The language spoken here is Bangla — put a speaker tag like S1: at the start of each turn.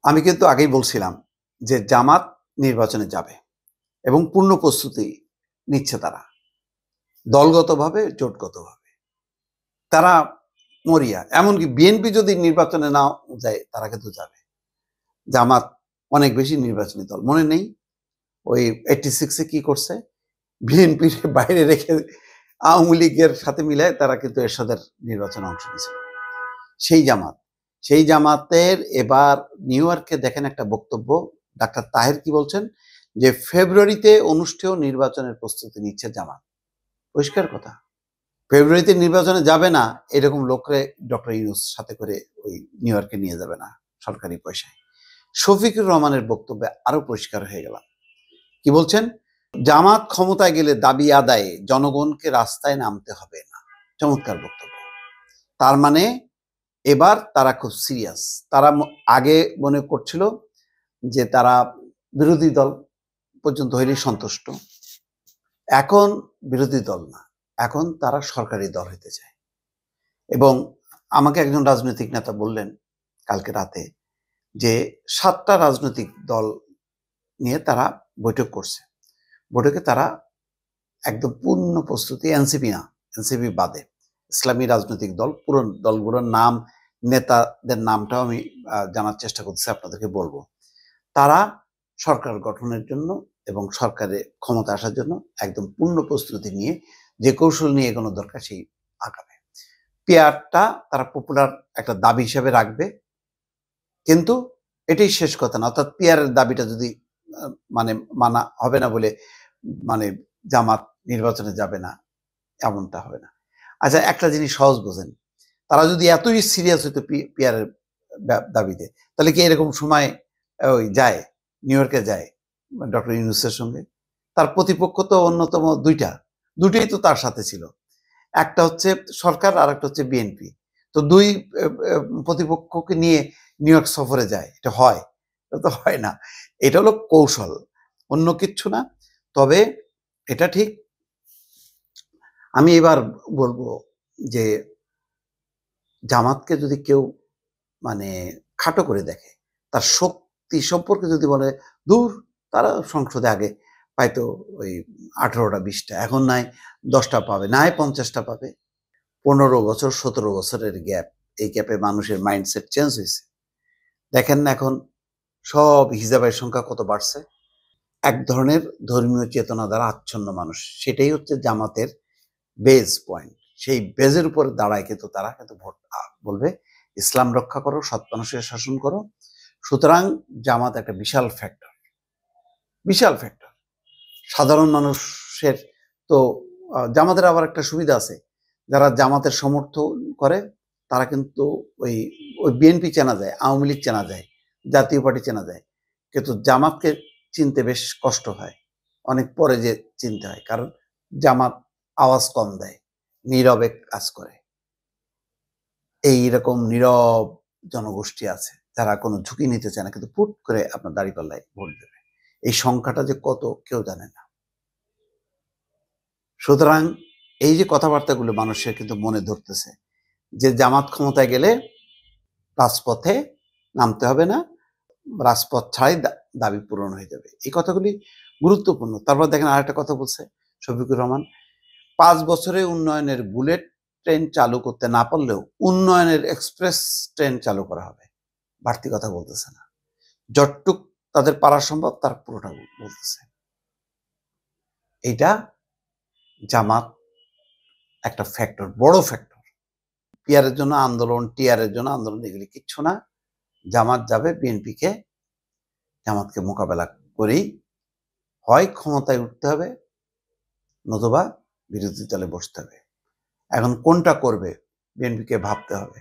S1: আমি কিন্তু আগেই বলছিলাম যে জামাত নির্বাচনে যাবে এবং পূর্ণ প্রস্তুতি নিচ্ছে তারা, দলগতভাবে জোটগতভাবে তারা মরিয়া। এমনকি বিএনপি যদি নির্বাচনে না যায় তারা কিন্তু যাবে। জামাত অনেক বেশি নির্বাচনী দল, মনে নেই ওই 86-এ কি করছে, বিএনপির বাইরে রেখে আওয়ামী লীগের সাথে মিলে তারা কিন্তু এরশাদের নির্বাচনে অংশ নিয়েছিল। সেই জামাতের এবার নিউ ইয়র্কে দেখেন একটা বক্তব্য, ডাক্তার তাহের কি বলছেন যে ফেব্রুয়ারিতে অনুষ্ঠেয় নির্বাচনের প্রস্তুতি নিচ্ছে জামাত। পরিষ্কার কথা, ফেব্রুয়ারিতে নির্বাচনে যাবে না এরকম লোকরে ডক্টর ইউনূস সাথে করে ওই নিউ ইয়র্কে নিয়ে যাবে না সরকারি পয়সায়। শফিকুর রহমানের বক্তব্যে আরো পরিষ্কার হয়ে গেল, কি বলছেন, জামাত ক্ষমতায় গেলে দাবি আদায়ে জনগণকে রাস্তায় নামতে হবে না। চমৎকার বক্তব্য। তার মানে এবার তারা খুব সিরিয়াস। তারা আগে মনে করছিল যে তারা বিরোধী দল পর্যন্ত হইলেই সন্তুষ্ট, এখন বিরোধী দল না, এখন তারা সরকারি দল হইতে চায়। এবং আমাকে একজন রাজনৈতিক নেতা বললেন কালকে রাতে যে 7টা রাজনৈতিক দল নিয়ে তারা বৈঠক করছে, বৈঠকে তারা একদম পূর্ণ প্রস্তুতি, এনসিপি না, এনসিপি বাদে ইসলামী রাজনৈতিক দল, পুরো দলগুলোর নাম, নেতাদের নামটাও আমি জানার চেষ্টা করতেছি, আপনাদেরকে বলবো। তারা সরকার গঠনের জন্য এবং সরকারে ক্ষমতা আসার জন্য একদম পূর্ণ প্রস্তুতি নিয়ে যে কৌশল নিয়ে এগোনো দরকার সেই আগাবে। পিয়ারটা তারা পপুলার একটা দাবি হিসেবে রাখবে, কিন্তু এটাই শেষ কথা না। অর্থাৎ পিয়ারের দাবিটা যদি মানে মানা হবে না বলে মানে জামাত নির্বাচনে যাবে না, এমনটা হবে না। আচ্ছা, একটা জিনিস সহজ বোঝেন, তারা যদি এতই সিরিয়াস হইতো পিয়ারের দাবিতে, তাহলে কি এরকম সময় ওই যায় নিউ ইয়র্কে যায় ডক্টর ইউনূসের সঙ্গে? তার প্রতিপক্ষ তো অন্যতম দুইটাই তো তার সাথে ছিল, একটা হচ্ছে সরকার আর একটা হচ্ছে বিএনপি। তো দুই প্রতিপক্ষকে নিয়ে নিউ ইয়র্ক সফরে যায়, এটা হয়? এটা তো হয় না। এটা হলো কৌশল, অন্য কিচ্ছু না। তবে এটা ঠিক, আমি এবার বলবো যে জামাতকে যদি কেউ মানে খাটো করে দেখে, তার শক্তি সম্পর্কে যদি বলে দূর, তারা সংসদে আগে পাইতো ওই 18টা 20টা, এখন নাই 10টা পাবে, নাই 50টা পাবে। 15 বছর 17 বছরের গ্যাপ, এই গ্যাপে মানুষের মাইন্ডসেট চেঞ্জ হয়েছে। দেখেন না এখন সব হিজাবের সংখ্যা কত বাড়ছে। এক ধরনের ধর্মীয় চেতনা দ্বারা আচ্ছন্ন মানুষ, সেটাই হচ্ছে জামাতের বেজ পয়েন্ট। সেই বেজের উপর দাঁড়ায় কিন্তু তারা কিন্তু ভোট বলবে ইসলাম রক্ষা করো, সৎ মানুষের শাসন করো। সুতরাং জামাত একটা বিশাল ফ্যাক্টর, বিশাল ফ্যাক্টর সাধারণ মানুষের। তো জামাতের আবার একটা সুবিধা আছে, যারা জামাতের সমর্থন করে তারা কিন্তু ওই ওই বিএনপি চেনা যায়, আওয়ামী লীগ চেনা যায়, জাতীয় পার্টি চেনা যায়, কিন্তু জামাতকে চিনতে বেশ কষ্ট হয়, অনেক পরে যে চিনতে হয়, কারণ জামাত আওয়াজ কম দেয়, নীরবে কাজ করে। এইরকম নীরব জনগোষ্ঠী আছে যারা কোনো ঝুঁকি নিতে চায় না, কিন্তু ফুট করে আপনার দাঁড়িপাল্লায় ভোট দেবে। এই সংখ্যাটা যে কত কেউ জানে না। সুতরাং এই যে কথাবার্তাগুলো মানুষের কিন্তু মনে ধরতেছে যে জামাত ক্ষমতায় গেলে রাজপথে নামতে হবে না, রাজপথ ছাড়াই দাবি পূরণ হয়ে যাবে। এই কথাগুলি গুরুত্বপূর্ণ। তারপর দেখেন আরেকটা কথা বলছে শফিকুর রহমান, 5 বছরে উন্নয়নের বুলেট ট্রেন চালু করতে না পারলেও উন্নয়নের এক্সপ্রেস ট্রেন চালু করা হবে। বাড়তি কথা বলতেছে না, যতটুক তাদের পারা সম্ভব তার পুরোটা বলতেছে। এটা জামাত একটা ফ্যাক্টর, বড় ফ্যাক্টর। পিয়ারের জন্য আন্দোলন, টিয়ারের জন্য আন্দোলন, এগুলি কিচ্ছু না। জামাত যাবে বিএনপিকে, জামাতকে মোকাবেলা করেই হয় ক্ষমতায় উঠতে হবে, নতুবা বিরোধী দলে বসতে হবে। এখন কোনটা করবে বিএনপিকে ভাবতে হবে।